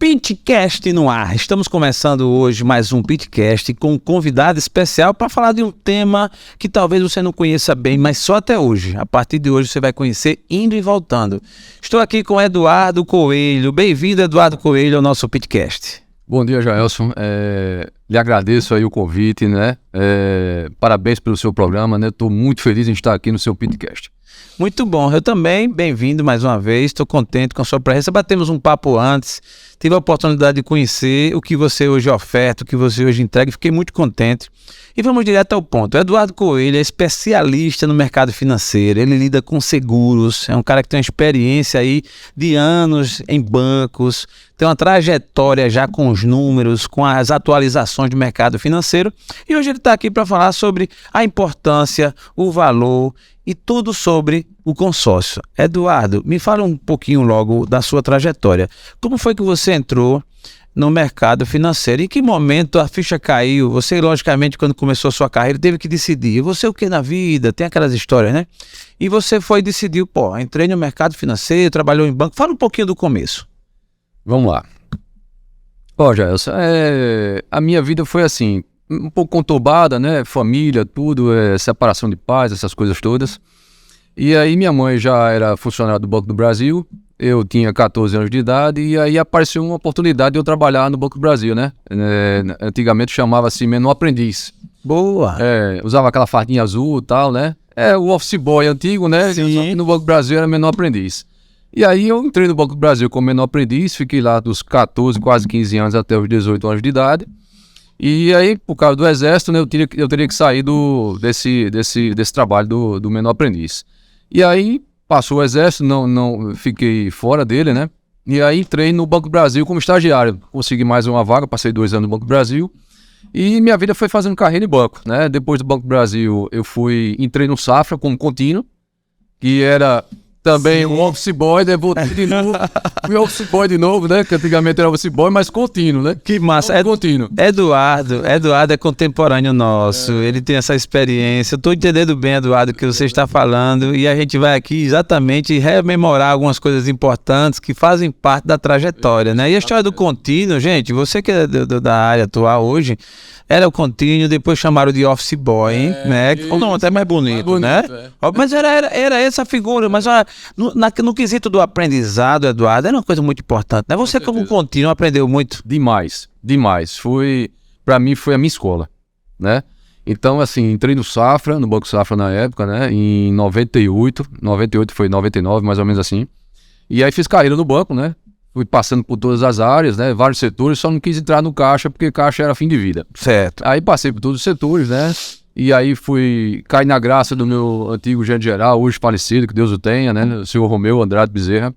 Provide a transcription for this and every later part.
Pitcast no ar. Estamos começando hoje mais um Pitcast com um convidado especial para falar de um tema que talvez você não conheça bem, mas só até hoje. A partir de hoje você vai conhecer indo e voltando. Estou aqui com Eduardo Coelho. Bem-vindo, Eduardo Coelho, ao nosso Pitcast. Bom dia, Jaelson. Lhe agradeço aí o convite, né? Parabéns pelo seu programa, né? Estou muito feliz em estar aqui no seu Pitcast. Muito bom, eu também, bem-vindo mais uma vez, estou contente com a sua presença, batemos um papo antes, tive a oportunidade de conhecer o que você hoje oferta, o que você hoje entrega, fiquei muito contente. E vamos direto ao ponto. Eduardo Coelho é especialista no mercado financeiro, ele lida com seguros, é um cara que tem uma experiência aí de anos em bancos, tem uma trajetória já com os números, com as atualizações do mercado financeiro, e hoje ele está aqui para falar sobre a importância, o valor e tudo sobre o consórcio. Eduardo, me fala um pouquinho logo da sua trajetória. Como foi que você entrou no mercado financeiro? Em que momento a ficha caiu? Você, logicamente, quando começou a sua carreira, teve que decidir. Você o que na vida? Tem aquelas histórias, né? E você foi e decidiu, entrei no mercado financeiro, trabalhou em banco. Fala um pouquinho do começo. Vamos lá. Jaelson, a minha vida foi assim, um pouco conturbada, né? Família, tudo, separação de pais, essas coisas todas. E aí minha mãe já era funcionária do Banco do Brasil, eu tinha 14 anos de idade e aí apareceu uma oportunidade de eu trabalhar no Banco do Brasil, né? Antigamente chamava-se menor aprendiz. Boa! Usava aquela fardinha azul e tal, né? O office boy antigo, né? Sim. No Banco do Brasil era menor aprendiz. E aí eu entrei no Banco do Brasil como menor aprendiz, fiquei lá dos 14, quase 15 anos até os 18 anos de idade. E aí, por causa do exército, né, eu teria que sair desse trabalho do menor aprendiz. E aí, passou o exército, não fiquei fora dele, né? E aí entrei no Banco do Brasil como estagiário. Consegui mais uma vaga, passei 2 anos no Banco do Brasil. E minha vida foi fazendo carreira em banco, né? Depois do Banco do Brasil, entrei no Safra como contínuo, que era também um office boy, né? Voltei de novo. Fui office boy de novo, né? Que antigamente era office boy, mas contínuo, né? Que massa. Contínuo. Eduardo é contemporâneo nosso. Ele tem essa experiência. Eu estou entendendo bem, Eduardo, o que você está falando. E a gente vai aqui exatamente rememorar algumas coisas importantes que fazem parte da trajetória, né? E a história do contínuo, gente, você que é da área atual hoje, era o contínuo, depois chamaram de office boy, hein? Né? Não, até mais bonito, né? Mas era essa figura. Mas olha, no quesito do aprendizado, Eduardo, era uma coisa muito importante, né? Você como contínuo aprendeu muito? Demais. Pra mim foi a minha escola, né? Então, assim, entrei no Safra, no Banco Safra na época, né? Em 98 foi 99, mais ou menos assim. E aí fiz carreira no banco, né? Fui passando por todas as áreas, né? Vários setores, só não quis entrar no caixa, porque caixa era fim de vida. Certo. Aí passei por todos os setores, né? E aí caí na graça do meu antigo gerente geral, hoje falecido, que Deus o tenha, né? O senhor Romeu Andrade Bezerra.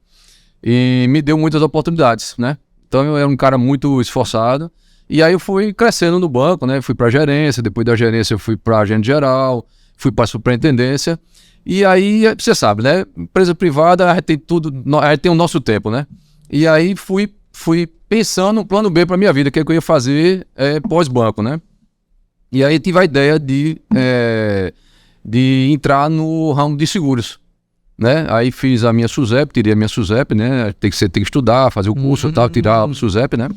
E me deu muitas oportunidades, né? Então eu era um cara muito esforçado. E aí eu fui crescendo no banco, né? Fui pra gerência, depois da gerência eu fui pra gerente geral, fui pra superintendência. E aí, você sabe, né? Empresa privada, a gente tem tudo, a gente tem o nosso tempo, né? E aí fui pensando no plano B pra minha vida, que é que eu ia fazer pós-banco, né? E aí tive a ideia de entrar no ramo de seguros, né? Aí fiz a minha SUSEP, tirei a minha SUSEP, né? Tem que estudar, fazer o curso e tal, tirar a SUSEP, né?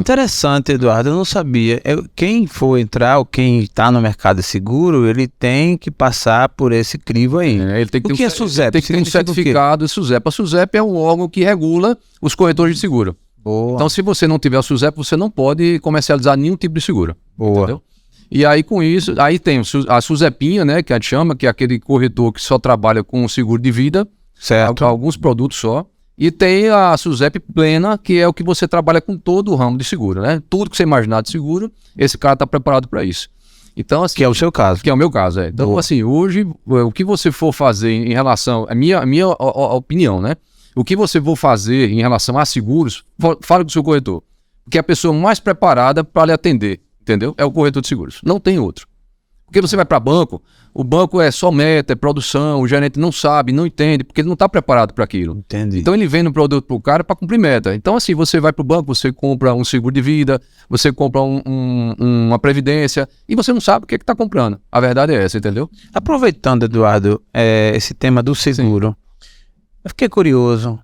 Interessante, Eduardo, eu não sabia. Quem for entrar ou quem está no mercado seguro, ele tem que passar por esse crivo aí. Ele tem que o que é SUSEP? Tem que ter um certificado de SUSEP. A SUSEP é um órgão que regula os corretores de seguro. Boa. Então, se você não tiver a SUSEP, você não pode comercializar nenhum tipo de seguro. Boa. Entendeu? E aí, com isso, aí tem a SUSEPinha, né, que a gente chama, que é aquele corretor que só trabalha com seguro de vida. Certo. Alguns produtos só. E tem a SUSEP Plena, que é o que você trabalha com todo o ramo de seguro, né? Tudo que você imaginar de seguro, esse cara está preparado para isso. Então, assim, que é o seu caso. Que é o meu caso, Então, Boa. assim, hoje, o que você for fazer em relação... A minha opinião, né? O que você for fazer em relação a seguros, fala com o seu corretor. Porque é a pessoa mais preparada para lhe atender, entendeu? É o corretor de seguros. Não tem outro. Porque você vai para banco, o banco é só meta, é produção, o gerente não sabe, não entende, porque ele não está preparado para aquilo. Entendi. Então ele vende um produto para o cara para cumprir meta. Então assim, você vai para o banco, você compra um seguro de vida, você compra uma previdência e você não sabe o que está comprando. A verdade é essa, entendeu? Aproveitando, Eduardo, esse tema do seguro, eu fiquei curioso.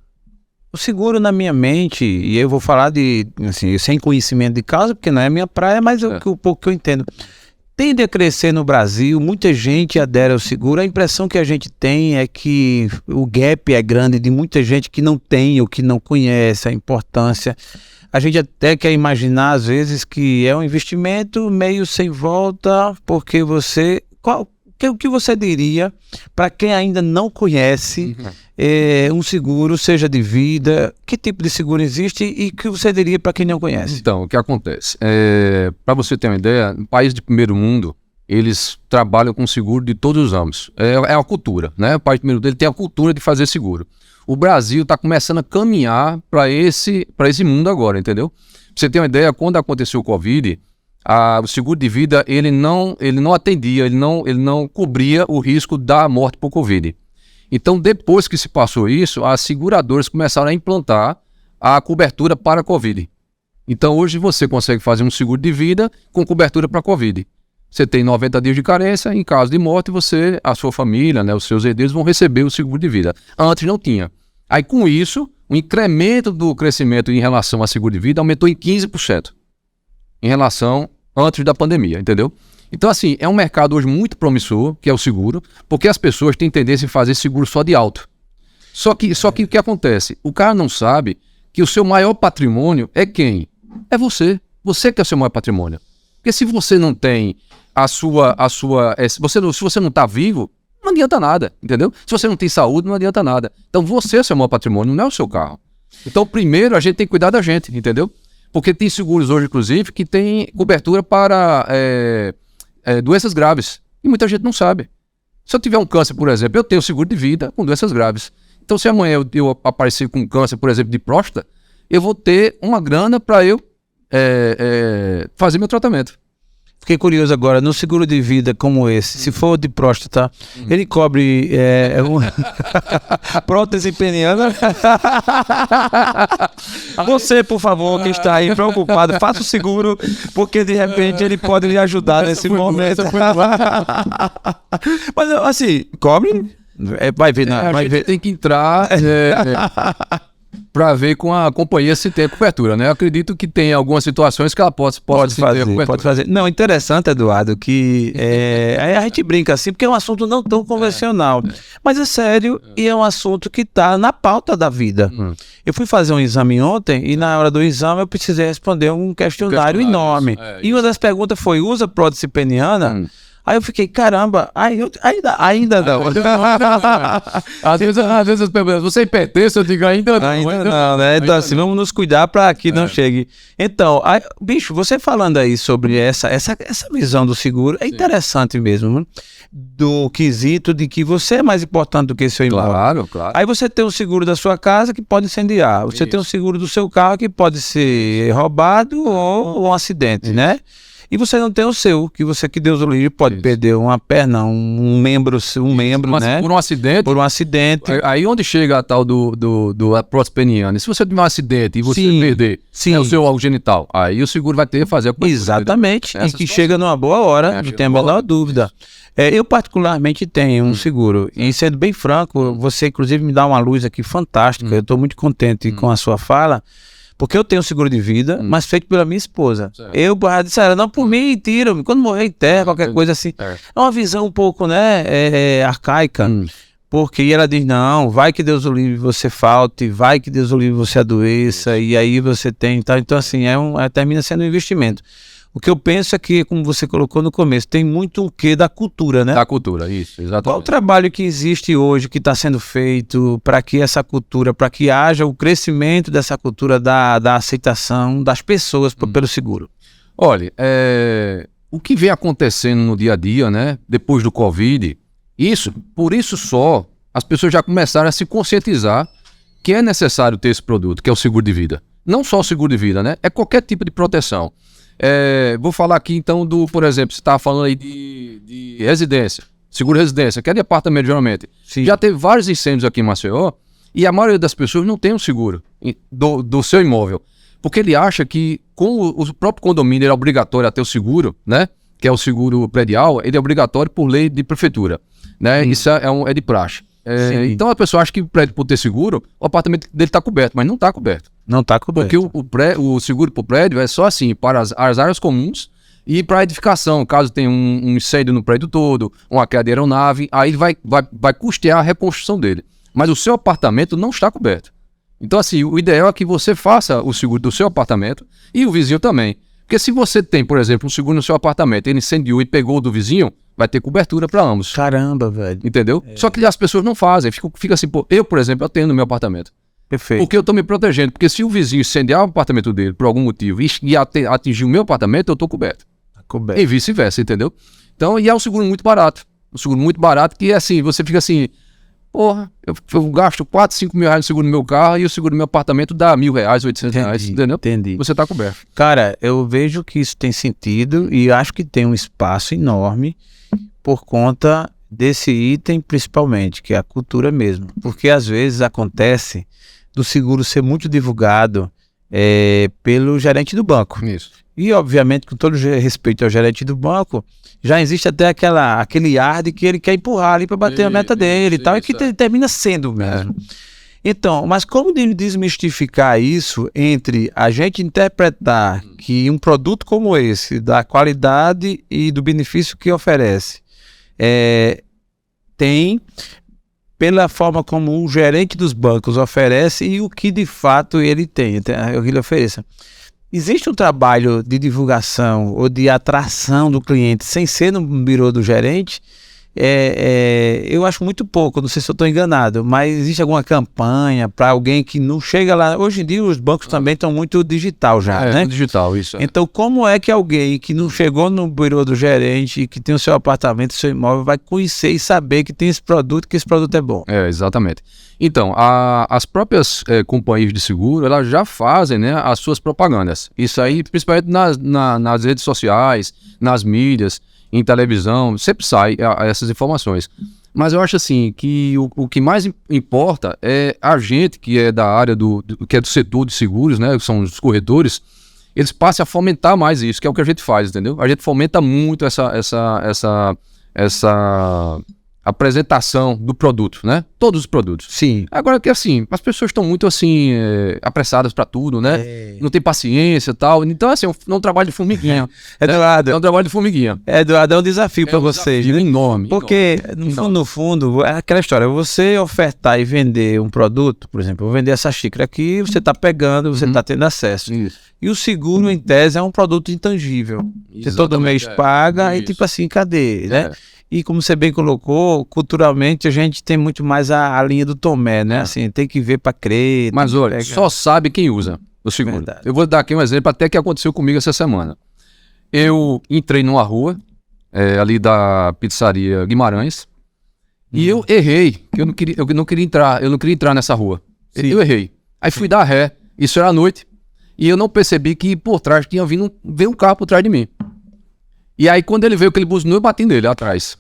O seguro na minha mente, e eu vou falar de, assim, sem conhecimento de causa, porque não é minha praia, mas o pouco que eu entendo. Tende a crescer no Brasil, muita gente adere ao seguro. A impressão que a gente tem é que o gap é grande de muita gente que não tem ou que não conhece a importância. A gente até quer imaginar, às vezes, que é um investimento meio sem volta, porque você... O que você diria para quem ainda não conhece um seguro, seja de vida, que tipo de seguro existe e o que você diria para quem não conhece? Então, o que acontece? Para você ter uma ideia, no país de primeiro mundo, eles trabalham com seguro de todos os âmbitos. É uma cultura, né? O país de primeiro mundo ele tem a cultura de fazer seguro. O Brasil está começando a caminhar para esse mundo agora, entendeu? Pra você ter uma ideia, quando aconteceu o Covid... o seguro de vida ele não atendia, ele não cobria o risco da morte por Covid. Então, depois que se passou isso, as seguradoras começaram a implantar a cobertura para Covid. Então, hoje você consegue fazer um seguro de vida com cobertura para Covid. Você tem 90 dias de carência, em caso de morte, a sua família, né, os seus herdeiros vão receber o seguro de vida. Antes não tinha. Aí, com isso, o incremento do crescimento em relação ao seguro de vida aumentou em 15%. Em relação antes da pandemia, entendeu? Então, assim, é um mercado hoje muito promissor, que é o seguro, porque as pessoas têm tendência a fazer seguro só de auto. Só que o que acontece? O cara não sabe que o seu maior patrimônio é quem? É você. Você que é o seu maior patrimônio. Porque se você não tem se você não está vivo, não adianta nada, entendeu? Se você não tem saúde, não adianta nada. Então, você é o seu maior patrimônio, não é o seu carro. Então, primeiro, a gente tem que cuidar da gente, entendeu? Porque tem seguros hoje, inclusive, que tem cobertura para doenças graves. E muita gente não sabe. Se eu tiver um câncer, por exemplo, eu tenho seguro de vida com doenças graves. Então, se amanhã eu aparecer com câncer, por exemplo, de próstata, eu vou ter uma grana para eu fazer meu tratamento. Fiquei curioso agora, no seguro de vida como esse, se for de próstata, ele cobre prótese peniana? Você, por favor, que está aí preocupado, faça o seguro, porque de repente ele pode lhe ajudar nesse momento. Mas assim, cobre? Vai ver, vai ver. Tem que entrar... para ver com a companhia se tem a cobertura, né? Eu acredito que tem algumas situações que ela pode fazer. Não, interessante, Eduardo, que a gente brinca assim, porque é um assunto não tão convencional, mas é sério e é um assunto que está na pauta da vida. Eu fui fazer um exame ontem e na hora do exame eu precisei responder um questionário enorme. E uma das perguntas foi, usa prótese peniana? Aí eu fiquei, caramba, ainda não. Às vezes as perguntas, você pertence? Eu digo, ainda não. Ainda não, né? Então, assim, vamos nos cuidar para que não chegue. Então, bicho, você falando aí sobre essa visão do seguro, é interessante mesmo, né? Do quesito de que você é mais importante do que seu imóvel. Claro, claro. Aí você tem o seguro da sua casa que pode incendiar. Você tem o seguro do seu carro que pode ser roubado ou um acidente, né? E você não tem o seu, que Deus o livre, pode perder uma perna, um membro, né? Por um acidente. Por um acidente. Aí onde chega a tal do prótese peniana? Se você tiver um acidente e você perder o seu órgão genital, aí o seguro vai ter que fazer a coisa. Exatamente, e que chega numa boa hora, não tem a menor dúvida. Eu particularmente tenho um seguro, e sendo bem franco, você inclusive me dá uma luz aqui fantástica, eu estou muito contente com a sua fala, porque eu tenho um seguro de vida, mas feito pela minha esposa. Certo. Eu disse, não, por mim, tira-me. Quando morrer, enterra, qualquer coisa assim. É uma visão um pouco, né, arcaica. Porque ela diz, não, vai que Deus o livre você falte, vai que Deus o livre você adoeça, e aí você tem... Tá? Então, assim, termina sendo um investimento. O que eu penso é que, como você colocou no começo, tem muito o quê da cultura, né? Da cultura, isso, exatamente. Qual o trabalho que existe hoje, que está sendo feito para que essa cultura, para que haja o crescimento dessa cultura da aceitação das pessoas pelo seguro? Olha, o que vem acontecendo no dia a dia, né? Depois do Covid, por isso só, as pessoas já começaram a se conscientizar que é necessário ter esse produto, que é o seguro de vida. Não só o seguro de vida, né? É qualquer tipo de proteção. Vou falar aqui então por exemplo, você estava falando aí de residência, seguro residência, que é de apartamento geralmente. Sim. Já teve vários incêndios aqui em Maceió e a maioria das pessoas não tem um seguro do seu imóvel, porque ele acha que com o próprio condomínio ele é obrigatório a ter o seguro, né? Que é o seguro predial, ele é obrigatório por lei de prefeitura, né? Isso é de praxe. Então a pessoa acha que o prédio, por ter seguro, o apartamento dele está coberto, mas não está coberto. Não está coberto. Porque o seguro para o prédio é só assim, para as áreas comuns e para a edificação. Caso tenha um incêndio no prédio todo, uma queda de aeronave, aí ele vai custear a reconstrução dele. Mas o seu apartamento não está coberto. Então, assim, o ideal é que você faça o seguro do seu apartamento e o vizinho também. Porque se você tem, por exemplo, um seguro no seu apartamento, ele incendiou e pegou o do vizinho, vai ter cobertura para ambos. Caramba, velho. Entendeu? Só que as pessoas não fazem. Fica assim, pô, eu, por exemplo, eu tenho no meu apartamento. Perfeito. Porque eu tô me protegendo. Porque se o vizinho incendiar o apartamento dele por algum motivo e atingir o meu apartamento, eu tô coberto. Coberto. E vice-versa, entendeu? Então, e é um seguro muito barato. Um seguro muito barato que, assim, você fica assim... Porra, eu gasto 4, 5 mil reais no seguro do meu carro e o seguro do meu apartamento dá R$1.000, R$800, entendeu? Entendi. Você tá coberto. Cara, eu vejo que isso tem sentido e acho que tem um espaço enorme por conta desse item principalmente, que é a cultura mesmo. Porque às vezes acontece do seguro ser muito divulgado pelo gerente do banco. Isso. E obviamente, com todo respeito ao gerente do banco, já existe até aquele ar de que ele quer empurrar ali para bater a meta dele e tal, e que termina sendo mesmo. Então, mas como desmistificar isso entre a gente interpretar que um produto como esse, da qualidade e do benefício que oferece, tem pela forma como o gerente dos bancos oferece e o que de fato ele tem, o que ele ofereça. Existe um trabalho de divulgação ou de atração do cliente sem ser no birô do gerente? Eu acho muito pouco, não sei se eu estou enganado, mas existe alguma campanha para alguém que não chega lá? Hoje em dia os bancos também estão muito digital já, né? Digital, isso. Então como é que alguém que não chegou no birô do gerente e que tem o seu apartamento, seu imóvel, vai conhecer e saber que tem esse produto, que esse produto é bom? Exatamente. Então, as próprias companhias de seguro, elas já fazem, né, as suas propagandas. Isso aí, principalmente nas redes sociais, nas mídias, em televisão, sempre sai essas informações. Mas eu acho assim, que o que mais importa é a gente que é da área que é do setor de seguros, né, que são os corretores, eles passem a fomentar mais isso, que é o que a gente faz, entendeu? A gente fomenta muito essa apresentação do produto, né? Todos os produtos. Sim. Agora que assim, as pessoas estão muito assim, apressadas para tudo, né? Não tem paciência e tal. Então assim, é um trabalho de formiguinha. Eduardo. É um trabalho de formiguinha. Eduardo, é um desafio para vocês, né? Enorme. Porque, no fundo, é aquela história, você ofertar e vender um produto, por exemplo, eu vou vender essa xícara aqui, você está pegando, você está tendo acesso. Isso. E o seguro, em tese, é um produto intangível. Você todo mês paga e tipo assim, cadê, né? E como você bem colocou, culturalmente a gente tem muito mais a linha do Tomé, né? Assim, tem que ver para crer. Mas olha, só sabe quem usa o seguro. Verdade. Eu vou dar aqui um exemplo até que aconteceu comigo essa semana. Eu entrei numa rua, ali da pizzaria Guimarães, e eu errei, que eu não queria entrar nessa rua. Sim. Eu errei. Aí fui dar ré, isso era à noite, e eu não percebi que por trás veio um carro por trás de mim. E aí quando ele veio, que ele buzinou, eu bati nele atrás.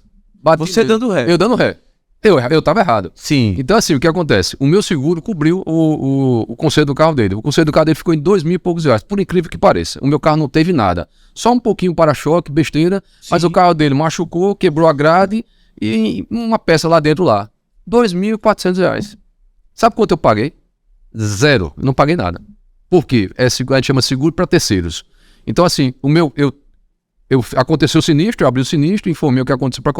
Você dando ré? Eu dando ré. Eu tava errado. Sim. Então assim, o que acontece? O meu seguro cobriu o conserto do carro dele. O conserto do carro dele ficou em R$2.000 e poucos, por incrível que pareça. O meu carro não teve nada. Só um pouquinho para-choque, besteira, sim, mas o carro dele machucou, quebrou a grade e uma peça lá dentro lá. R$2.400. Sabe quanto eu paguei? Zero. Eu não paguei nada. Por quê? A gente chama seguro para terceiros. Então assim, aconteceu o sinistro, eu abri o sinistro, informei o que aconteceu para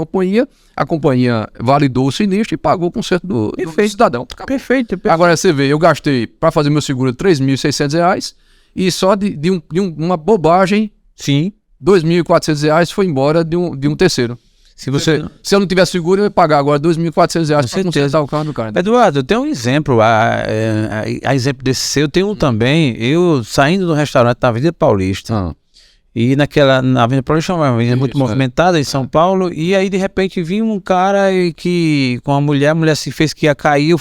a companhia validou o sinistro e pagou o conserto do cidadão. Perfeito. Agora você vê, eu gastei para fazer meu seguro R$3.600 e só de uma bobagem, sim, R$2.400 foi embora de um terceiro. Se eu não tivesse seguro, eu ia pagar agora R$2.400 para consertar o carro do cara. Eduardo, eu tenho um exemplo, a exemplo desse seu, eu tenho um também, eu saindo do restaurante na Avenida Paulista, e na Avenida Paulista, uma avenida muito movimentada em São Paulo, e aí de repente vinha um cara com a mulher se fez que ia cair, eu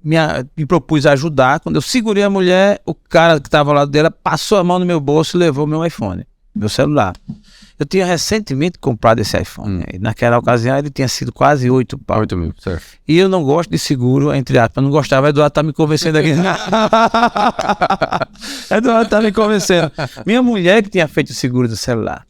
me propus a ajudar. Quando eu segurei a mulher, o cara que estava ao lado dela passou a mão no meu bolso e levou meu iPhone, meu celular. Eu tinha recentemente comprado esse iPhone. Naquela ocasião ele tinha sido quase 8 pau. 8 mil, certo. E eu não gosto de seguro, entre aspas. Eu não gostava, Eduardo tá me convencendo aqui. Eduardo tá me convencendo. Minha mulher que tinha feito o seguro do celular.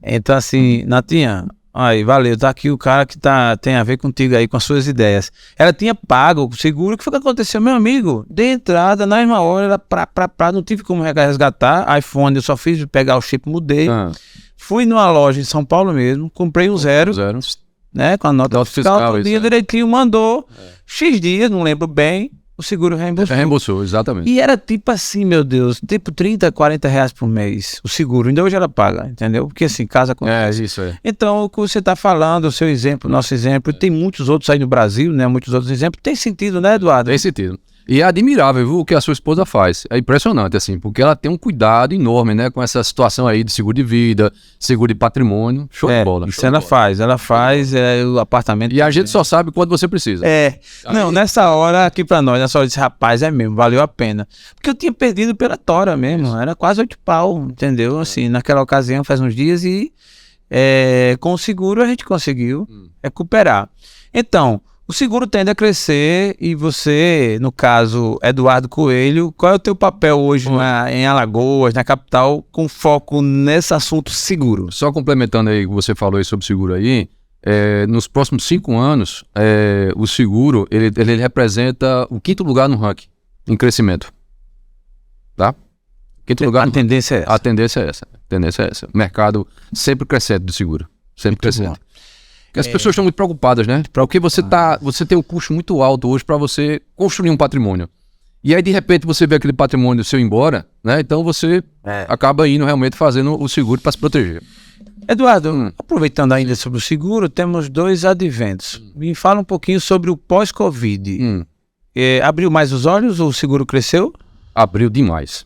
Então assim, Natinha, Aí, valeu, tá aqui o cara que tem a ver contigo aí, com as suas ideias. Ela tinha pago o seguro, o que foi que aconteceu? Meu amigo, de entrada, na mesma hora, ela não tive como resgatar, iPhone, eu só fiz pegar o chip, mudei. Fui numa loja em São Paulo mesmo, comprei um zero, né, com a nota fiscal, todo dia direitinho, mandou, X dias, não lembro bem, o seguro reembolsou. Reembolsou, exatamente. E era tipo assim, meu Deus, tipo 30, 40 reais por mês, o seguro. Ainda hoje ela paga, entendeu? Porque assim, casa com... isso aí. Então, o que você está falando, o seu exemplo, nosso exemplo, tem muitos outros aí no Brasil, né? Muitos outros exemplos. Tem sentido, né, Eduardo? Tem sentido. E é admirável, viu, o que a sua esposa faz. É impressionante, assim, porque ela tem um cuidado enorme, né, com essa situação aí de seguro de vida, seguro de patrimônio. Show de bola. Isso ela faz o apartamento. E a gente só sabe quando você precisa. Não, nessa hora, aqui pra nós, nessa hora eu disse, rapaz, é mesmo, valeu a pena. Porque eu tinha perdido pela tora mesmo, era quase 8 pau, entendeu? Assim, naquela ocasião, faz uns dias e com o seguro a gente conseguiu recuperar. Então, o seguro tende a crescer e você, no caso, Eduardo Coelho, qual é o teu papel hoje em Alagoas, na capital, com foco nesse assunto seguro? Só complementando aí o que você falou aí sobre seguro aí, nos próximos 5 anos, o seguro, ele representa o 5º lugar no ranking, em crescimento. Tá? 5º lugar. A tendência é essa. A tendência é essa. O mercado sempre crescendo de seguro. Sempre crescendo. Bom. Porque as pessoas estão muito preocupadas, né? Porque você tem um custo muito alto hoje para você construir um patrimônio. E aí, de repente, você vê aquele patrimônio seu embora, né? Então você acaba indo realmente fazendo o seguro para se proteger. Eduardo, aproveitando ainda sobre o seguro, temos 2 adventos. Me fala um pouquinho sobre o pós-Covid. Abriu mais os olhos ou o seguro cresceu? Abriu demais.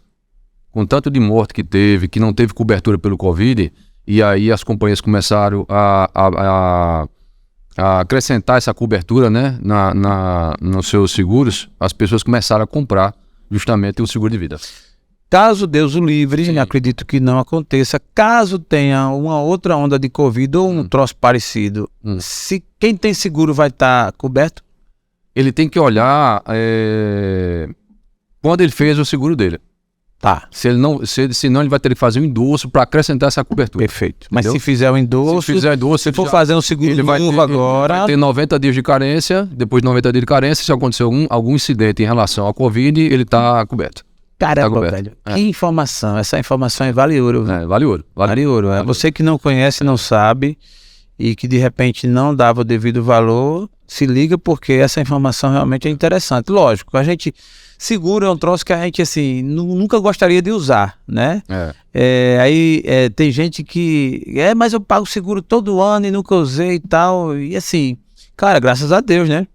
Com tanto de morte que teve, que não teve cobertura pelo Covid... E aí as companhias começaram a acrescentar essa cobertura, né, nos seus seguros. As pessoas começaram a comprar justamente o seguro de vida. Caso Deus o livre, acredito que não aconteça, caso tenha uma outra onda de Covid ou um troço parecido, se quem tem seguro vai estar coberto? Ele tem que olhar quando ele fez o seguro dele. Tá. Senão ele vai ter que fazer um endosso para acrescentar essa cobertura. Perfeito. Mas se fizer o endosso, se for fazer um seguro novo agora... Ele vai ter 90 dias de carência, depois de 90 dias de carência, se acontecer algum incidente em relação ao Covid, ele está coberto. Caramba, velho. Que informação. Essa informação vale ouro. Vale ouro. Vale ouro. Você que não conhece, não sabe, e que de repente não dava o devido valor, se liga porque essa informação realmente é interessante. Lógico, a gente... Seguro é um troço que a gente, assim, nunca gostaria de usar, né? Aí tem gente que... mas eu pago seguro todo ano e nunca usei e tal. E assim, cara, graças a Deus, né?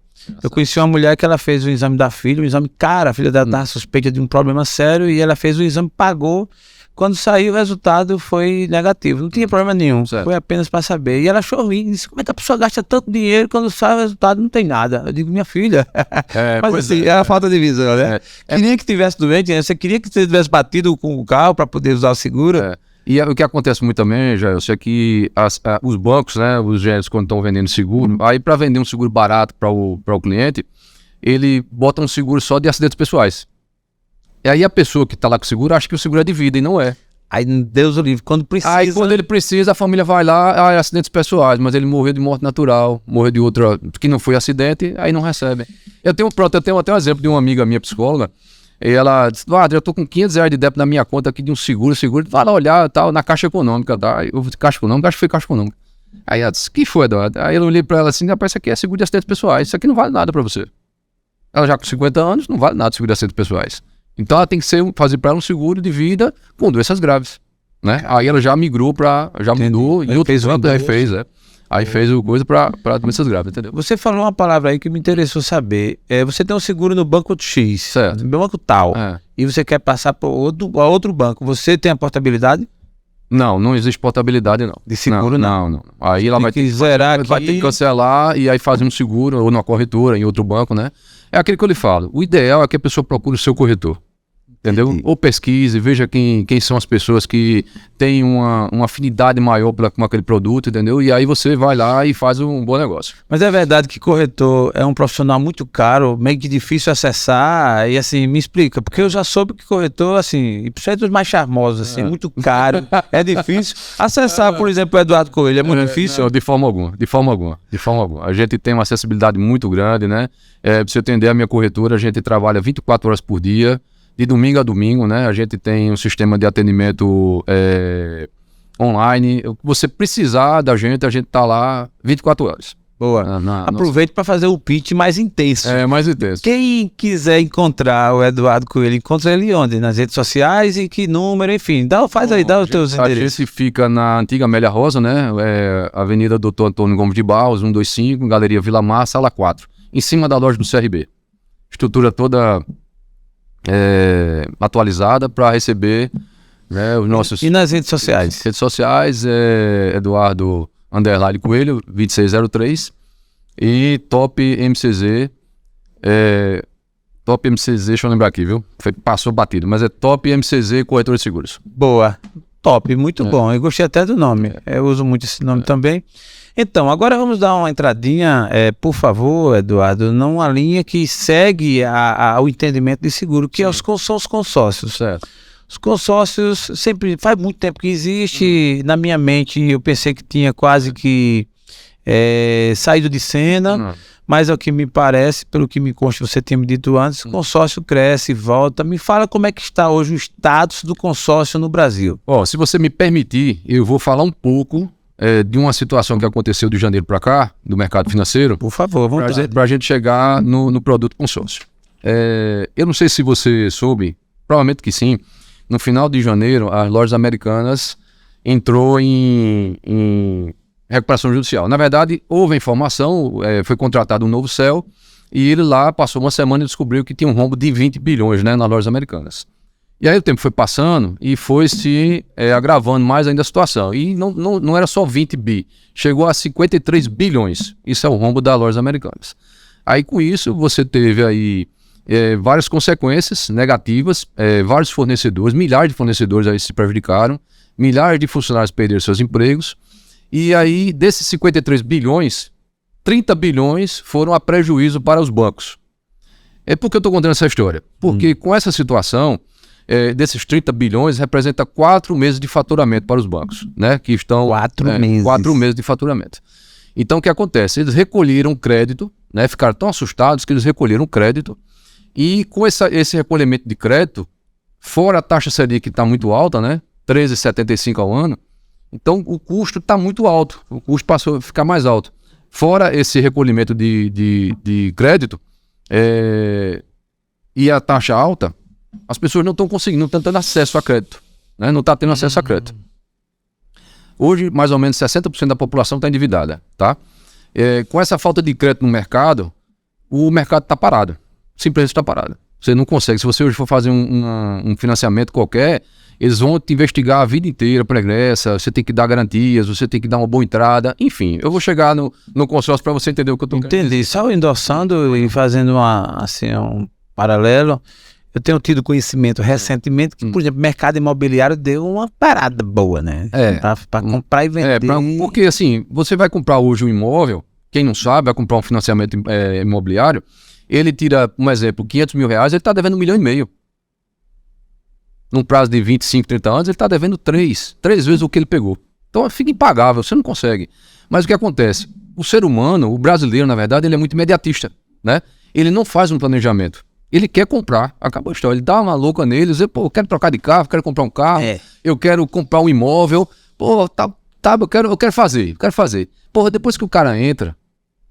Eu conheci uma mulher que ela fez o exame da filha, a filha dela estava suspeita de um problema sério e ela fez o exame, pagou. Quando saiu o resultado foi negativo, não tinha problema nenhum, foi apenas para saber. E ela achou ruim, disse, como é que a pessoa gasta tanto dinheiro quando sai o resultado não tem nada? Eu digo, minha filha, mas assim, é a falta de visão, né? Queria que tivesse doente, né? Você queria que você tivesse batido com o carro para poder usar o seguro? E o que acontece muito também, Jair, é que os bancos, né, os gerentes quando estão vendendo seguro, aí para vender um seguro barato para o cliente, ele bota um seguro só de acidentes pessoais. E aí a pessoa que está lá com o seguro acha que o seguro é de vida e não é. Aí Deus o livre, quando precisa... Aí quando ele precisa, a família vai lá, acidentes pessoais, mas ele morreu de morte natural, morreu de outra, que não foi acidente, aí não recebe. Eu tenho até um exemplo de uma amiga minha, psicóloga, e ela disse, eu tô com R$500 de débito na minha conta aqui de um seguro, vai lá olhar, tal, na Caixa Econômica, tá? Eu Caixa Econômica, acho que foi Caixa Econômica. Aí ela disse, que foi, Eduardo? Aí eu olhei pra ela assim, rapaz, isso aqui é seguro de acidentes pessoais, isso aqui não vale nada pra você. Ela já com 50 anos, não vale nada seguro de acidentes pessoais. Então ela tem que fazer para ela um seguro de vida com doenças graves, né? Aí ela já migrou mudou e outro banco aí fez, Aí fez o coisa para doenças graves, entendeu? Você falou uma palavra aí que me interessou saber. Você tem um seguro no banco X, certo? No banco tal, e você quer passar para outro banco. Você tem a portabilidade? Não existe portabilidade, não. De seguro, não. Aí ela vai ter que cancelar e aí fazer um seguro ou numa corretora, em outro banco, né? É aquilo que eu lhe falo. O ideal é que a pessoa procure o seu corretor. entendeu? Entendi. Ou pesquise, veja quem são as pessoas que têm uma afinidade maior com aquele produto, entendeu? E aí você vai lá e faz um bom negócio. Mas é verdade que corretor é um profissional muito caro, meio que difícil acessar, e assim, me explica, porque eu já soube que corretor, assim, e principalmente os mais charmosos, assim, muito caro, é difícil acessar, por exemplo, o Eduardo Coelho, é muito difícil? Não, de forma alguma. A gente tem uma acessibilidade muito grande, né? Pra você entender, a minha corretora, a gente trabalha 24 horas por dia, de domingo a domingo, né? A gente tem um sistema de atendimento online. Você precisar da gente, a gente tá lá 24 horas. Boa. Aproveite para fazer o pitch mais intenso. Mais intenso. Quem quiser encontrar o Eduardo Coelho, encontra ele onde? Nas redes sociais e que número, enfim. Faz aí, dá os teus endereços. A gente fica na antiga Amélia Rosa, né? Avenida Doutor Antônio Gomes de Barros, 125, Galeria Vila Mar, sala 4. Em cima da loja do CRB. Estrutura toda atualizada para receber, né, os nossos... E nas redes sociais? Redes sociais, Eduardo Coelho, 2603, e Top MCZ, Top MCZ, deixa eu lembrar aqui, viu? Passou batido, mas é Top MCZ Corretor de Seguros. Boa, top, muito bom, eu gostei até do nome, eu uso muito esse nome também. Então, agora vamos dar uma entradinha, por favor, Eduardo, numa linha que segue o entendimento de seguro, que são os consórcios. Certo. Os consórcios sempre, faz muito tempo que existe, na minha mente eu pensei que tinha quase que saído de cena, mas é o que me parece, pelo que me consta, você tinha me dito antes, o consórcio cresce e volta. Me fala como é que está hoje o status do consórcio no Brasil. Se você me permitir, eu vou falar um pouco de uma situação que aconteceu de janeiro para cá, do mercado financeiro. Por favor, vontade. Para a gente chegar no produto consórcio. Eu não sei se você soube, provavelmente que sim, no final de janeiro, as lojas americanas entrou em recuperação judicial. Na verdade, houve a informação, foi contratado um novo CEL, e ele lá passou uma semana e descobriu que tinha um rombo de 20 bilhões, né, nas lojas americanas. E aí o tempo foi passando e foi se agravando mais ainda a situação. E não era só 20 bi, chegou a 53 bilhões. Isso é o rombo das lojas americanas. Aí com isso você teve aí várias consequências negativas, vários fornecedores, milhares de fornecedores aí se prejudicaram, milhares de funcionários perderam seus empregos. E aí desses 53 bilhões, 30 bilhões foram a prejuízo para os bancos. Por que eu estou contando essa história? Porque com essa situação... desses 30 bilhões, representa 4 meses de faturamento para os bancos, né? Que estão... 4 meses. 4 meses de faturamento. Então, o que acontece? Eles recolheram crédito, né? Ficaram tão assustados que eles recolheram crédito, e com esse recolhimento de crédito, fora a taxa Selic que está muito alta, né? 13,75 ao ano, então o custo está muito alto, o custo passou a ficar mais alto. Fora esse recolhimento de crédito e a taxa alta, as pessoas não estão conseguindo, não estão tendo acesso a crédito, né? Não está tendo acesso a crédito. Hoje, mais ou menos 60% da população está endividada, tá? Com essa falta de crédito no mercado, o mercado está parado, simplesmente está parado. Você não consegue, se você hoje for fazer um financiamento qualquer, eles vão te investigar a vida inteira, pregressa, você tem que dar garantias, você tem que dar uma boa entrada, enfim. Eu vou chegar no consórcio para você entender o que eu estou querendo dizer. Entendi, só endossando e fazendo um paralelo. Eu tenho tido conhecimento recentemente que, por exemplo, o mercado imobiliário deu uma parada boa, né? Para comprar e vender. Porque assim, você vai comprar hoje um imóvel, quem não sabe, vai comprar um financiamento imobiliário, ele tira, um exemplo, 500 mil reais, ele está devendo 1,5 milhão. Num prazo de 25, 30 anos, ele está devendo 3 vezes o que ele pegou. Então fica impagável, você não consegue. Mas o que acontece? O ser humano, o brasileiro, na verdade, ele é muito imediatista, né? Ele não faz um planejamento. Ele quer comprar, acabou a história. Ele dá uma louca nele, diz, pô, eu quero trocar de carro, quero comprar um carro, eu quero comprar um imóvel, pô, tá, eu quero fazer. Porra, depois que o cara entra,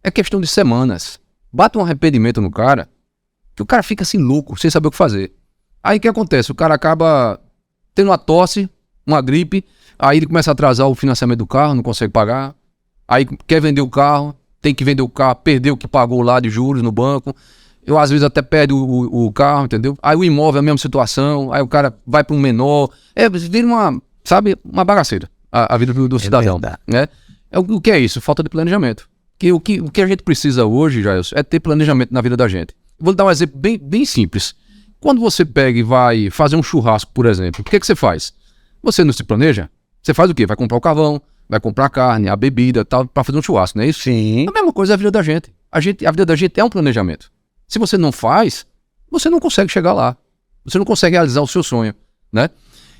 é questão de semanas. Bate um arrependimento no cara, que o cara fica assim louco, sem saber o que fazer. Aí o que acontece? O cara acaba tendo uma tosse, uma gripe, aí ele começa a atrasar o financiamento do carro, não consegue pagar, aí quer vender o carro, tem que vender o carro, perdeu o que pagou lá de juros no banco, eu às vezes até perde o carro, entendeu? Aí o imóvel é a mesma situação, aí o cara vai para um menor, vira uma bagaceira a vida do cidadão, né? O que é isso? Falta de planejamento. O que a gente precisa hoje, Jailson, é ter planejamento na vida da gente. Vou dar um exemplo bem simples. Quando você pega e vai fazer um churrasco, por exemplo, o que você faz? Você não se planeja? Você faz o quê? Vai comprar o carvão, vai comprar a carne, a bebida, tal, para fazer um churrasco, não é isso? Sim. A mesma coisa é a vida da gente. A vida da gente é um planejamento. Se você não faz, você não consegue chegar lá. Você não consegue realizar o seu sonho, né?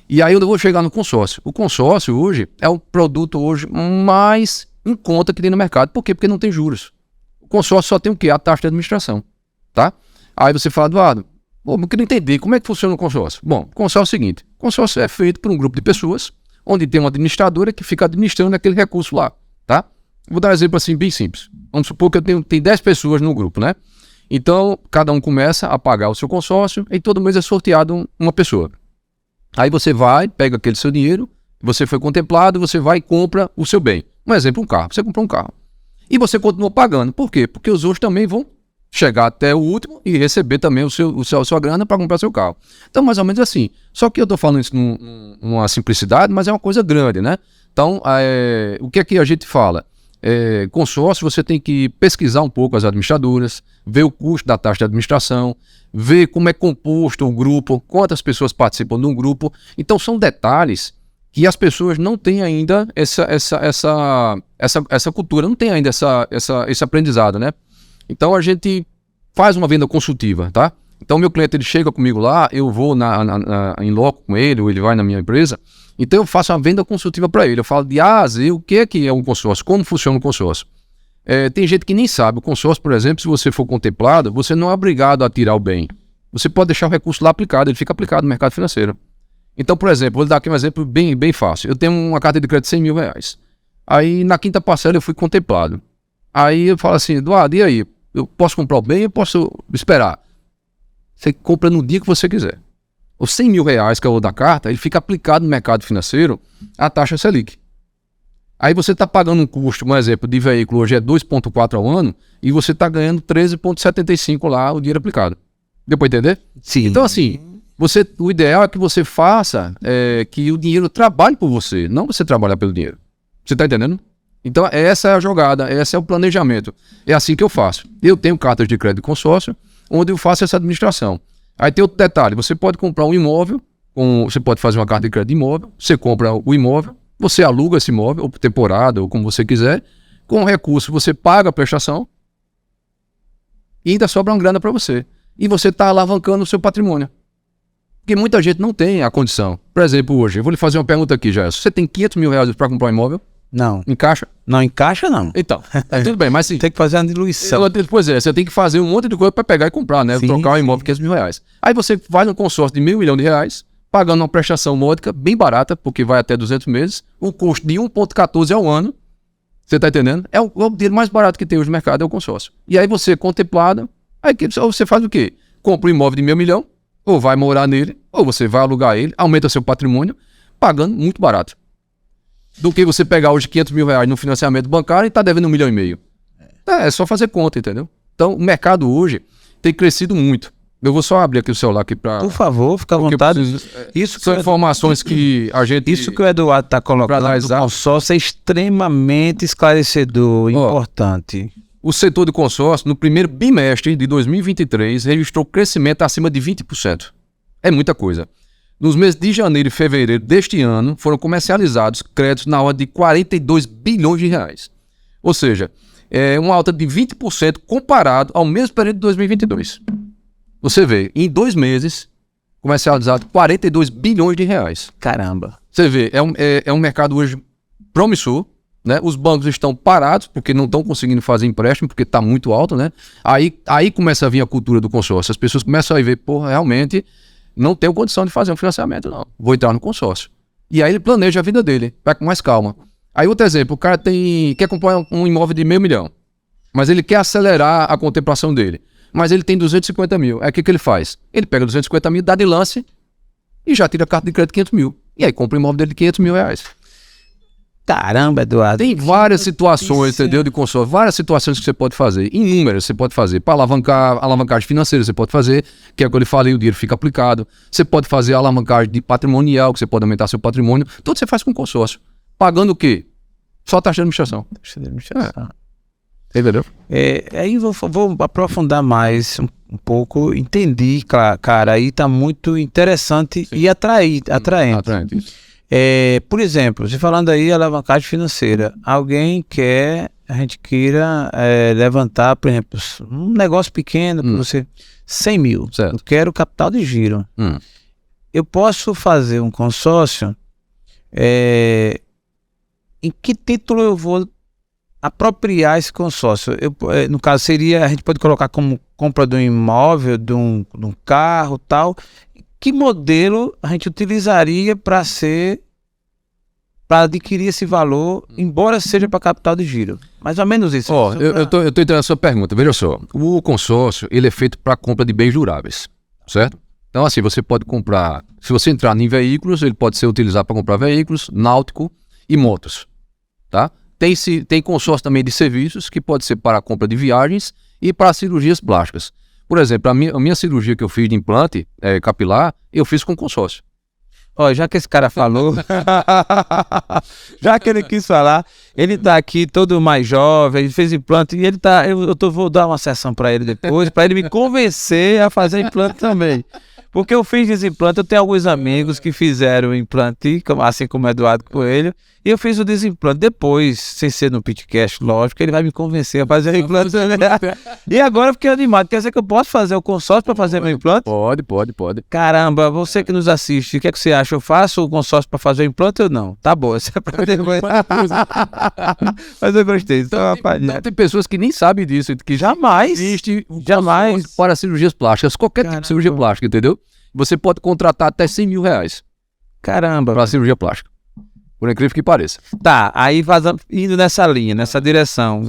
E aí eu vou chegar no consórcio. O consórcio hoje é o produto hoje mais em conta que tem no mercado. Por quê? Porque não tem juros. O consórcio só tem o quê? A taxa de administração, tá? Aí você fala, Eduardo, eu queria entender como é que funciona o consórcio. Bom, o consórcio é o seguinte, o consórcio é feito por um grupo de pessoas, onde tem uma administradora que fica administrando aquele recurso lá, tá? Vou dar um exemplo assim bem simples. Vamos supor que tem 10 pessoas no grupo, né? Então, cada um começa a pagar o seu consórcio e todo mês é sorteado uma pessoa. Aí você vai, pega aquele seu dinheiro, você foi contemplado, você vai e compra o seu bem. Um exemplo, um carro. Você comprou um carro. E você continua pagando. Por quê? Porque os outros também vão chegar até o último e receber também a sua grana para comprar seu carro. Então, mais ou menos assim. Só que eu estou falando isso numa simplicidade, mas é uma coisa grande, né? Então, o que é que a gente fala? Consórcio, você tem que pesquisar um pouco as administradoras, ver o custo da taxa de administração, ver como é composto o grupo, quantas pessoas participam de um grupo. Então, são detalhes que as pessoas não têm ainda essa cultura, não tem ainda esse aprendizado, né? Então a gente faz uma venda consultiva, tá? Então meu cliente ele chega comigo lá, eu vou em loco com ele, ou ele vai na minha empresa, então eu faço uma venda consultiva para ele, eu falo de A a Z, o que é um consórcio, como funciona o consórcio. Tem gente que nem sabe, o consórcio, por exemplo, se você for contemplado, você não é obrigado a tirar o bem, você pode deixar o recurso lá aplicado, ele fica aplicado no mercado financeiro. Então, por exemplo, vou dar aqui um exemplo bem fácil, eu tenho uma carta de crédito de 100 mil reais, aí na quinta parcela eu fui contemplado, aí eu falo assim, Eduardo, e aí? Eu posso comprar o bem, eu posso esperar. Você compra no dia que você quiser. Os 100 mil reais que é o da carta, ele fica aplicado no mercado financeiro a taxa Selic. Aí você está pagando um custo, um exemplo, de veículo hoje é 2,4 ao ano, e você está ganhando 13,75 lá o dinheiro aplicado. Deu para entender? Sim. Então assim, o ideal é que você faça que o dinheiro trabalhe por você, não você trabalhar pelo dinheiro. Você está entendendo? Então essa é a jogada, esse é o planejamento. É assim que eu faço. Eu tenho cartas de crédito de consórcio, onde eu faço essa administração. Aí tem outro detalhe, você pode comprar um imóvel, você pode fazer uma carta de crédito de imóvel, você compra o imóvel, você aluga esse imóvel, ou por temporada, ou como você quiser, com o recurso você paga a prestação e ainda sobra uma grana para você. E você está alavancando o seu patrimônio. Porque muita gente não tem a condição. Por exemplo, hoje, eu vou lhe fazer uma pergunta aqui, já. Você tem 500 mil reais para comprar um imóvel? Não. Encaixa? Não encaixa, não. Então, tudo bem, mas sim. Tem que fazer uma diluição. Pois é, você tem que fazer um monte de coisa para pegar e comprar, né? Sim, trocar um imóvel por 500 mil reais. Aí você faz um consórcio de R$500 milhões, pagando uma prestação módica, bem barata, porque vai até 200 meses, o custo de 1,14 ao ano. Você tá entendendo? É o dinheiro mais barato que tem hoje no mercado, é o consórcio. E aí você, contemplado, aí você faz o quê? Compra um imóvel de R$500 milhões, ou vai morar nele, ou você vai alugar ele, aumenta seu patrimônio, pagando muito barato. Do que você pegar hoje 500 mil reais no financiamento bancário e tá devendo 1,5 milhão. É só fazer conta, entendeu? Então, o mercado hoje tem crescido muito. Eu vou só abrir aqui o celular aqui para... Por favor, fica à vontade. Isso são informações que a gente... Isso que o Eduardo está colocando no consórcio é extremamente esclarecedor, importante. O setor de consórcio, no primeiro bimestre de 2023, registrou crescimento acima de 20%. É muita coisa. Nos meses de janeiro e fevereiro deste ano, foram comercializados créditos na ordem de 42 bilhões de reais. Ou seja, é uma alta de 20% comparado ao mesmo período de 2022. Você vê, em 2 meses, comercializado 42 bilhões de reais. Caramba. Você vê, é um mercado hoje promissor, né? Os bancos estão parados, porque não estão conseguindo fazer empréstimo, porque está muito alto, né? Aí começa a vir a cultura do consórcio. As pessoas começam a ver, porra, realmente... não tenho condição de fazer um financiamento, não. Vou entrar no consórcio. E aí ele planeja a vida dele, vai com mais calma. Aí outro exemplo, o cara quer comprar um imóvel de R$500 milhões, mas ele quer acelerar a contemplação dele. Mas ele tem 250 mil. Aí o que ele faz? Ele pega 250 mil, dá de lance e já tira a carta de crédito de 500 mil. E aí compra o imóvel dele de 500 mil reais. Caramba, Eduardo. Tem várias situações, entendeu, de consórcio, várias situações que você pode fazer, inúmeras você pode fazer, para alavancagem financeira você pode fazer, que é o que eu lhe falei, o dinheiro fica aplicado, você pode fazer alavancagem de patrimonial, que você pode aumentar seu patrimônio, tudo você faz com consórcio, pagando o quê? Só taxa de administração. Taxa de administração. Entendeu? Aí vou aprofundar mais um pouco, entendi, cara, aí tá muito interessante. Sim. E atraente. Atraente, isso. Por exemplo, você falando aí alavancagem financeira, a gente queira levantar, por exemplo, um negócio pequeno, para você, 100 mil, certo. Eu quero capital de giro. Eu posso fazer um consórcio, em que título eu vou apropriar esse consórcio? No caso a gente pode colocar como compra de um imóvel, de um carro, tal. Que modelo a gente utilizaria para adquirir esse valor, embora seja para capital de giro? Mais ou menos isso. Eu tô entendendo a sua pergunta. Veja só, o consórcio, ele é feito para compra de bens duráveis, certo? Então, assim, você pode comprar, se você entrar em veículos, ele pode ser utilizado para comprar veículos, náutico e motos, tá? Tem consórcio também de serviços, que pode ser para a compra de viagens e para cirurgias plásticas. Por exemplo, a minha cirurgia que eu fiz de implante capilar, eu fiz com consórcio. Já que esse cara falou, já que ele quis falar, ele tá aqui todo mais jovem, ele fez implante e ele tá, vou dar uma sessão para ele depois, para ele me convencer a fazer implante também. Porque eu fiz desimplante, eu tenho alguns amigos que fizeram implante, assim como o Eduardo Coelho, e eu fiz o desimplante. Depois, sem ser no Pitcast, lógico, ele vai me convencer a fazer o implante. E agora eu fiquei animado. Quer dizer que eu posso fazer o consórcio para fazer meu implante? Pode. Caramba, você que nos assiste, o que você acha? Eu faço o consórcio para fazer o implante ou não? Tá bom, isso é para depois. Mas eu gostei. Então, tem pessoas que nem sabem disso, que jamais existe para cirurgias plásticas, qualquer tipo de cirurgia plástica, entendeu? Você pode contratar até 100 mil reais. Caramba. Para cirurgia plástica. Por incrível que pareça. Tá, aí indo nessa linha, nessa direção.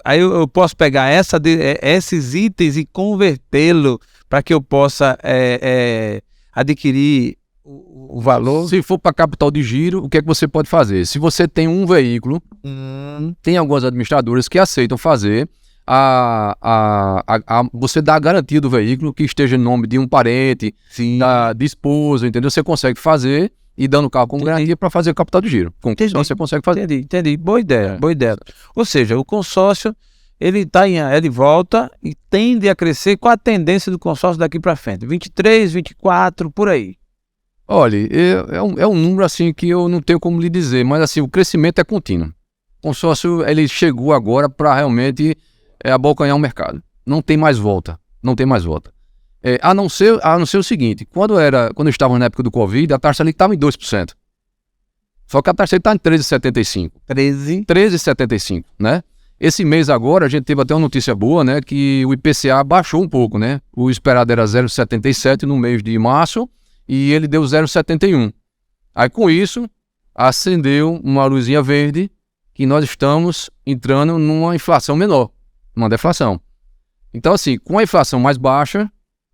Aí eu posso pegar esses itens e convertê-lo para que eu possa adquirir o valor. Se for para capital de giro, o que é que você pode fazer? Se você tem um veículo, tem algumas administradoras que aceitam fazer você dá a garantia do veículo que esteja em nome de um parente, de esposa, entendeu? Você consegue fazer e dando o carro com garantia para fazer o capital de giro. Com consórcio você consegue fazer. Entendi. Boa ideia. Ou seja, o consórcio, ele volta e tende a crescer. Qual a tendência do consórcio daqui para frente? 23, 24, por aí. Olha, é um número assim que eu não tenho como lhe dizer, mas assim, o crescimento é contínuo. O consórcio, ele chegou agora para realmente abocanhar o mercado. Não tem mais volta. A não ser o seguinte, quando estávamos na época do Covid, a taxa ali estava em 2%. Só que a taxa está em 13,75. 13,75, né? Esse mês agora, a gente teve até uma notícia boa, né? Que o IPCA baixou um pouco, né? O esperado era 0,77 no mês de março e ele deu 0,71. Aí com isso, acendeu uma luzinha verde que nós estamos entrando numa inflação menor. Uma deflação. Então, assim, com a inflação mais baixa,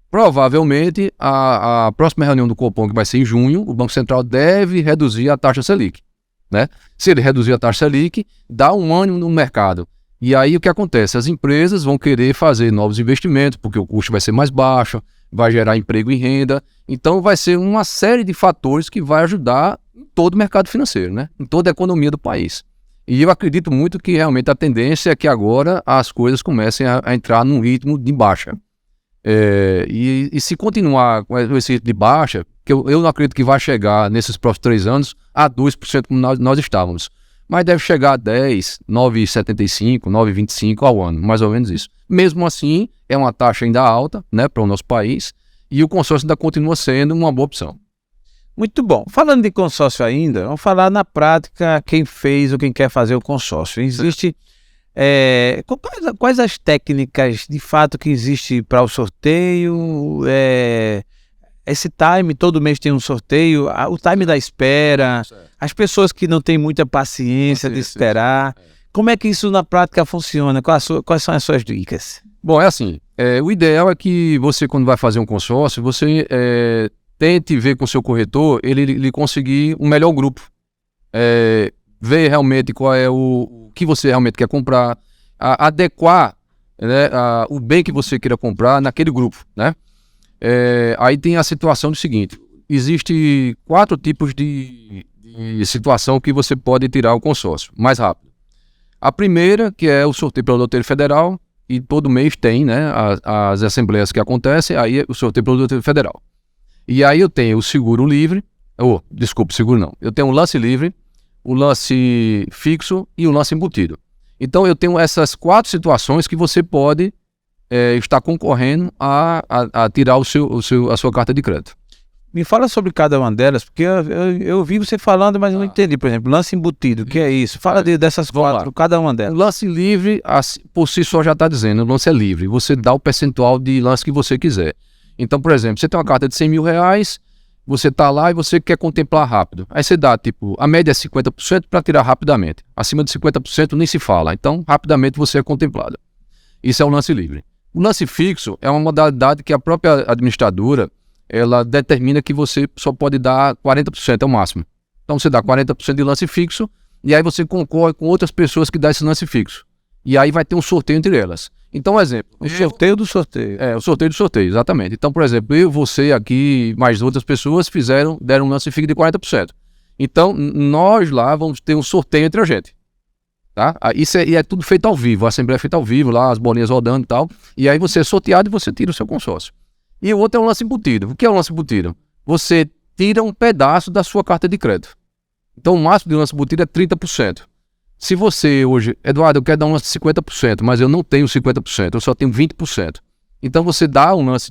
provavelmente a próxima reunião do Copom, que vai ser em junho, o Banco Central deve reduzir a taxa Selic, né? Se ele reduzir a taxa Selic, dá um ânimo no mercado. E aí o que acontece? As empresas vão querer fazer novos investimentos, porque o custo vai ser mais baixo, vai gerar emprego e renda. Então vai ser uma série de fatores que vai ajudar em todo o mercado financeiro, né? Em toda a economia do país. E eu acredito muito que realmente a tendência é que agora as coisas comecem a entrar num ritmo de baixa. E se continuar com esse ritmo de baixa, que eu não acredito que vai chegar nesses próximos 3 anos a 2% como nós estávamos. Mas deve chegar a 10, 9,75, 9,25 ao ano, mais ou menos isso. Mesmo assim, é uma taxa ainda alta, né, para o nosso país, e o consórcio ainda continua sendo uma boa opção. Muito bom. Falando de consórcio ainda, vamos falar na prática quem fez ou quem quer fazer o consórcio. Existe... quais as técnicas de fato que existe para o sorteio? Esse time, todo mês tem um sorteio, o time da espera, as pessoas que não têm muita paciência de esperar. Como é que isso na prática funciona? Quais são as suas dicas? Bom, é assim, o ideal é que você, quando vai fazer um consórcio, você tente ver com o seu corretor, ele conseguir um melhor grupo. Ver realmente qual é o que você realmente quer comprar, adequar, né, o bem que você queira comprar naquele grupo, né? Aí tem a situação do seguinte, existe 4 tipos de situação que você pode tirar o consórcio mais rápido. A primeira, que é o sorteio pela Loteria Federal, e todo mês tem, né, as assembleias que acontecem, aí o sorteio produtivo federal. E aí eu tenho o seguro livre, seguro não, eu tenho o lance livre, o lance fixo e o lance embutido. Então eu tenho essas 4 situações que você pode estar concorrendo a tirar a sua carta de crédito. Me fala sobre cada uma delas, porque eu ouvi você falando, mas eu não entendi. Por exemplo, lance embutido, o que é isso? Fala dessas 4, cada uma delas. O lance livre, por si só já está dizendo, o lance é livre. Você dá o percentual de lance que você quiser. Então, por exemplo, você tem uma carta de 100 mil reais, você está lá e você quer contemplar rápido. Aí você dá, tipo, a média é 50% para tirar rapidamente. Acima de 50% nem se fala. Então, rapidamente você é contemplado. Isso é o lance livre. O lance fixo é uma modalidade que a própria administradora ela determina que você só pode dar 40% ao máximo. Então você dá 40% de lance fixo e aí você concorre com outras pessoas que dão esse lance fixo. E aí vai ter um sorteio entre elas. Então, um exemplo. O sorteio do sorteio. O sorteio do sorteio, exatamente. Então, por exemplo, eu, você aqui, mais outras pessoas deram um lance fixo de 40%. Então, nós lá vamos ter um sorteio entre a gente. Tá? Isso é tudo feito ao vivo. A assembleia é feita ao vivo, lá as bolinhas rodando e tal. E aí você é sorteado e você tira o seu consórcio. E o outro é um lance embutido. O que é um lance embutido? Você tira um pedaço da sua carta de crédito. Então o máximo de lance embutido é 30%. Se você hoje, Eduardo, eu quero dar um lance de 50%, mas eu não tenho 50%, eu só tenho 20%. Então você dá um lance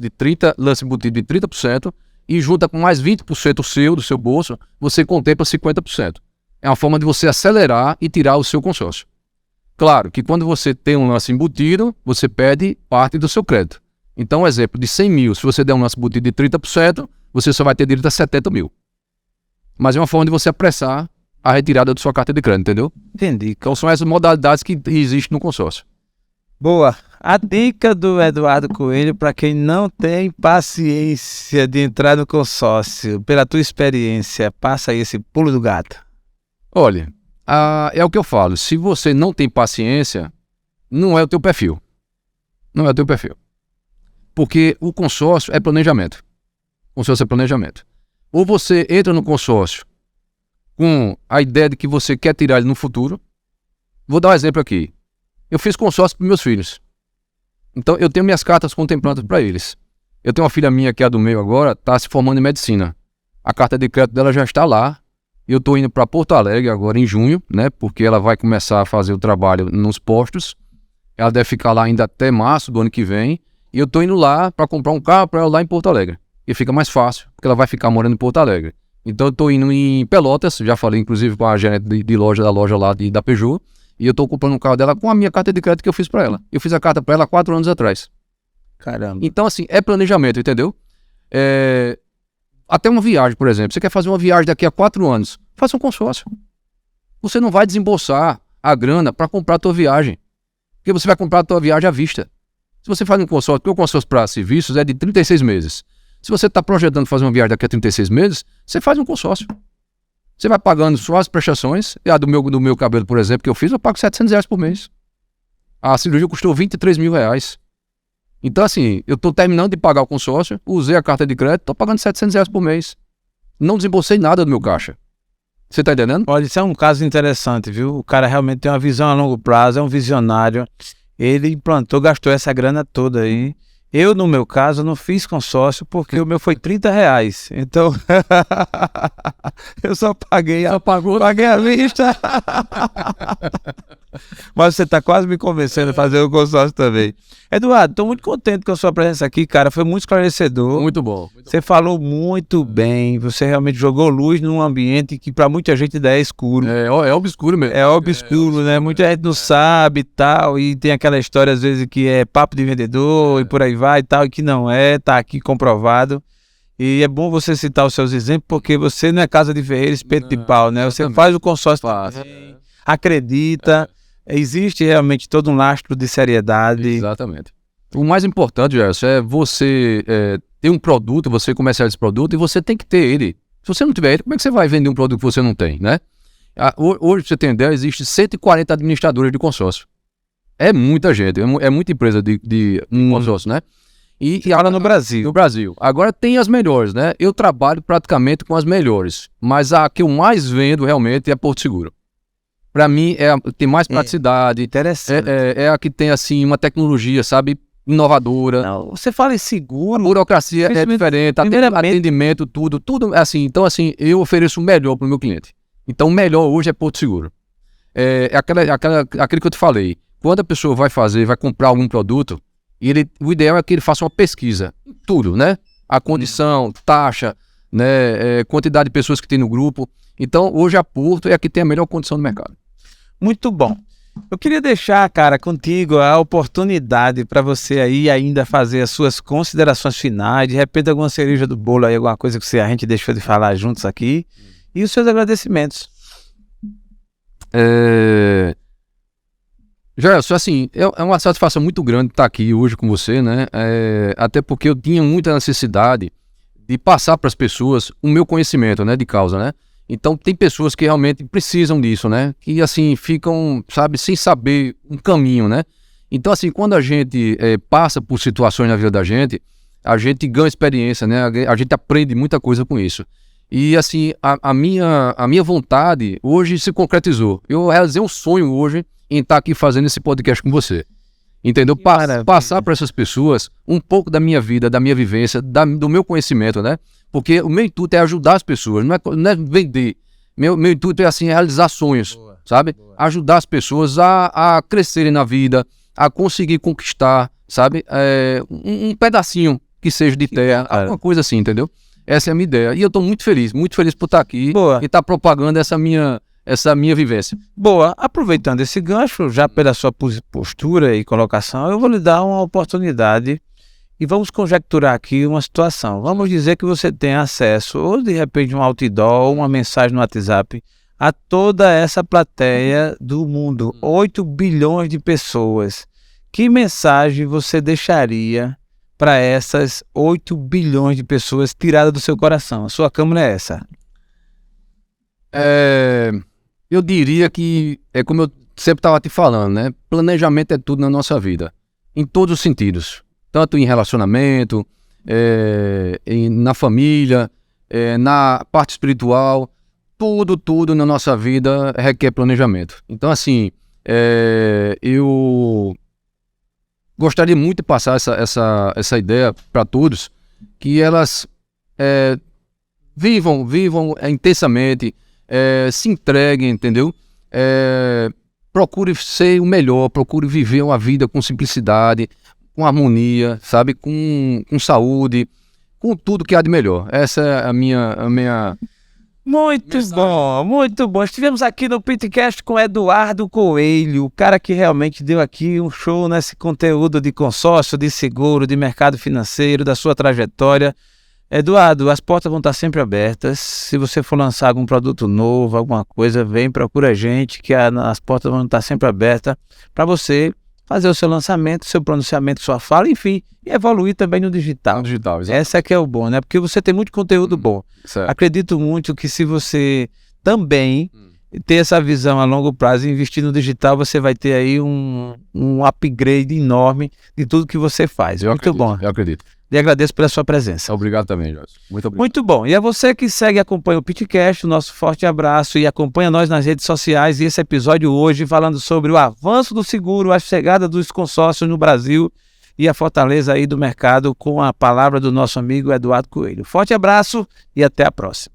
embutido de 30% e junta com mais 20% do seu bolso, você contempla 50%. É uma forma de você acelerar e tirar o seu consórcio. Claro que quando você tem um lance embutido, você perde parte do seu crédito. Então, exemplo, de 100 mil, se você der um lance embutido de 30%, você só vai ter direito a 70 mil. Mas é uma forma de você apressar a retirada da sua carta de crédito, entendeu? Entendi. Então são essas modalidades que existem no consórcio. Boa. A dica do Eduardo Coelho para quem não tem paciência de entrar no consórcio, pela tua experiência, passa aí esse pulo do gato. Olha, é o que eu falo, se você não tem paciência, não é o teu perfil. Não é o teu perfil. Porque o consórcio é planejamento. O consórcio é planejamento. Ou você entra no consórcio com a ideia de que você quer tirar ele no futuro. Vou dar um exemplo aqui. Eu fiz consórcio para meus filhos. Então eu tenho minhas cartas contemplantes para eles. Eu tenho uma filha minha que é a do meio agora, está se formando em medicina. A carta de crédito dela já está lá. Eu estou indo para Porto Alegre agora em junho, né? Porque ela vai começar a fazer o trabalho nos postos. Ela deve ficar lá ainda até março do ano que vem. E eu tô indo lá para comprar um carro para ela lá em Porto Alegre. E fica mais fácil, porque ela vai ficar morando em Porto Alegre. Então eu tô indo em Pelotas, já falei inclusive com a gerente da loja lá da Peugeot, e eu tô comprando um carro dela com a minha carta de crédito que eu fiz para ela. Eu fiz a carta para ela 4 anos atrás. Caramba. Então assim, é planejamento, entendeu? Até uma viagem, por exemplo. Você quer fazer uma viagem daqui a 4 anos, faça um consórcio. Você não vai desembolsar a grana para comprar a tua viagem, porque você vai comprar a tua viagem à vista. Se você faz um consórcio, porque o consórcio para serviços é de 36 meses. Se você está projetando fazer uma viagem daqui a 36 meses, você faz um consórcio. Você vai pagando só as prestações. A do meu cabelo, por exemplo, que eu fiz, eu pago R$700 por mês. A cirurgia custou R$23 mil. Então, assim, eu estou terminando de pagar o consórcio, usei a carta de crédito, estou pagando R$700 por mês. Não desembolsei nada do meu caixa. Você está entendendo? Olha, isso é um caso interessante, viu? O cara realmente tem uma visão a longo prazo, é um visionário. Ele implantou, gastou essa grana toda aí. Eu, no meu caso, não fiz consórcio porque o meu foi R$30. Então, eu só paguei paguei a vista. Mas você está quase me convencendo a fazer o consórcio também. Eduardo, estou muito contente com a sua presença aqui, cara. Foi muito esclarecedor. Muito bom. Você falou muito bem. Você realmente jogou luz num ambiente que para muita gente ainda é escuro. É obscuro mesmo. É obscuro, né? Muita gente não sabe e tal. E tem aquela história, às vezes, que é papo de vendedor e por aí vai e tal. E que não é, tá aqui comprovado. E é bom você citar os seus exemplos, porque você não é casa de ferreiro, espeto de pau, né? Você faz o consórcio, acredita. Existe realmente todo um lastro de seriedade. Exatamente. O mais importante, Gerson, é você ter um produto, você comercializar esse produto e você tem que ter ele. Se você não tiver ele, como é que você vai vender um produto que você não tem, né? Hoje, pra você ter ideia, existe 140 administradores de consórcio. É muita gente, é muita empresa de consórcio, né? E fala no Brasil. No Brasil. Agora tem as melhores, né? Eu trabalho praticamente com as melhores, mas a que eu mais vendo realmente é Porto Seguro. Para mim, tem mais praticidade. Interessante. É a que tem, assim, uma tecnologia, sabe, inovadora. Não, você fala em seguro. A burocracia é diferente, atendimento, tudo assim. Então, assim, eu ofereço o melhor para o meu cliente. Então, o melhor hoje é Porto Seguro. Aquilo que eu te falei. Quando a pessoa vai comprar algum produto, o ideal é que ele faça uma pesquisa. Tudo, né? A condição, taxa, né? Quantidade de pessoas que tem no grupo. Então, hoje a Porto é a que tem a melhor condição do mercado. Muito bom. Eu queria deixar, cara, contigo a oportunidade para você aí ainda fazer as suas considerações finais, de repente alguma cereja do bolo aí, alguma coisa que a gente deixou de falar juntos aqui, e os seus agradecimentos. Gelson, assim, é uma satisfação muito grande estar aqui hoje com você, né? Até porque eu tinha muita necessidade de passar para as pessoas o meu conhecimento, né, de causa, né? Então, tem pessoas que realmente precisam disso, né? Que, assim, ficam, sabe, sem saber um caminho, né? Então, assim, quando a gente passa por situações na vida da gente, a gente ganha experiência, né? A gente aprende muita coisa com isso. E, assim, a minha vontade hoje se concretizou. Eu realizei um sonho hoje em estar aqui fazendo esse podcast com você. Entendeu? Passar para essas pessoas um pouco da minha vida, da minha vivência, do meu conhecimento, né? Porque o meu intuito é ajudar as pessoas, não é vender. Meu intuito é, assim, realizar sonhos, sabe? Ajudar as pessoas a crescerem na vida, a conseguir conquistar, sabe? Um pedacinho que seja de terra, alguma coisa assim, entendeu? Essa é a minha ideia. E eu estou muito feliz por estar aqui e estar propagando essa minha vivência. Boa, aproveitando esse gancho, já pela sua postura e colocação, eu vou lhe dar uma oportunidade e vamos conjecturar aqui uma situação. Vamos dizer que você tem acesso, ou de repente um outdoor, ou uma mensagem no WhatsApp, a toda essa plateia do mundo, 8 bilhões de pessoas. Que mensagem você deixaria para essas 8 bilhões de pessoas tirada do seu coração? A sua câmera é essa. Eu diria que, como eu sempre estava te falando, né? Planejamento é tudo na nossa vida, em todos os sentidos. Tanto em relacionamento, na família, na parte espiritual, tudo na nossa vida requer planejamento. Então, assim, eu gostaria muito de passar essa ideia para todos, que elas vivam intensamente, se entreguem, entendeu? Procure ser o melhor, procure viver uma vida com simplicidade, com harmonia, sabe? Com saúde, com tudo que há de melhor. Essa é a minha Muito mensagem. Bom, muito bom. Estivemos aqui no Pitcast com Eduardo Coelho, o cara que realmente deu aqui um show nesse conteúdo de consórcio, de seguro, de mercado financeiro, da sua trajetória. Eduardo, as portas vão estar sempre abertas. Se você for lançar algum produto novo, alguma coisa, vem, procura a gente, que as portas vão estar sempre abertas para você fazer o seu lançamento, seu pronunciamento, sua fala, enfim, e evoluir também no digital. No digital, exatamente. Essa é que é o bom, né? Porque você tem muito conteúdo bom. Certo. Acredito muito que se você também ter essa visão a longo prazo e investir no digital, você vai ter aí um upgrade enorme de tudo que você faz. Muito bom. Eu acredito. E agradeço pela sua presença. Obrigado também, Jorge. Muito obrigado. Muito bom. E a você que segue e acompanha o Pitcast, o nosso forte abraço e acompanha nós nas redes sociais. E esse episódio hoje falando sobre o avanço do seguro, a chegada dos consórcios no Brasil e a fortaleza aí do mercado com a palavra do nosso amigo Eduardo Coelho. Forte abraço e até a próxima.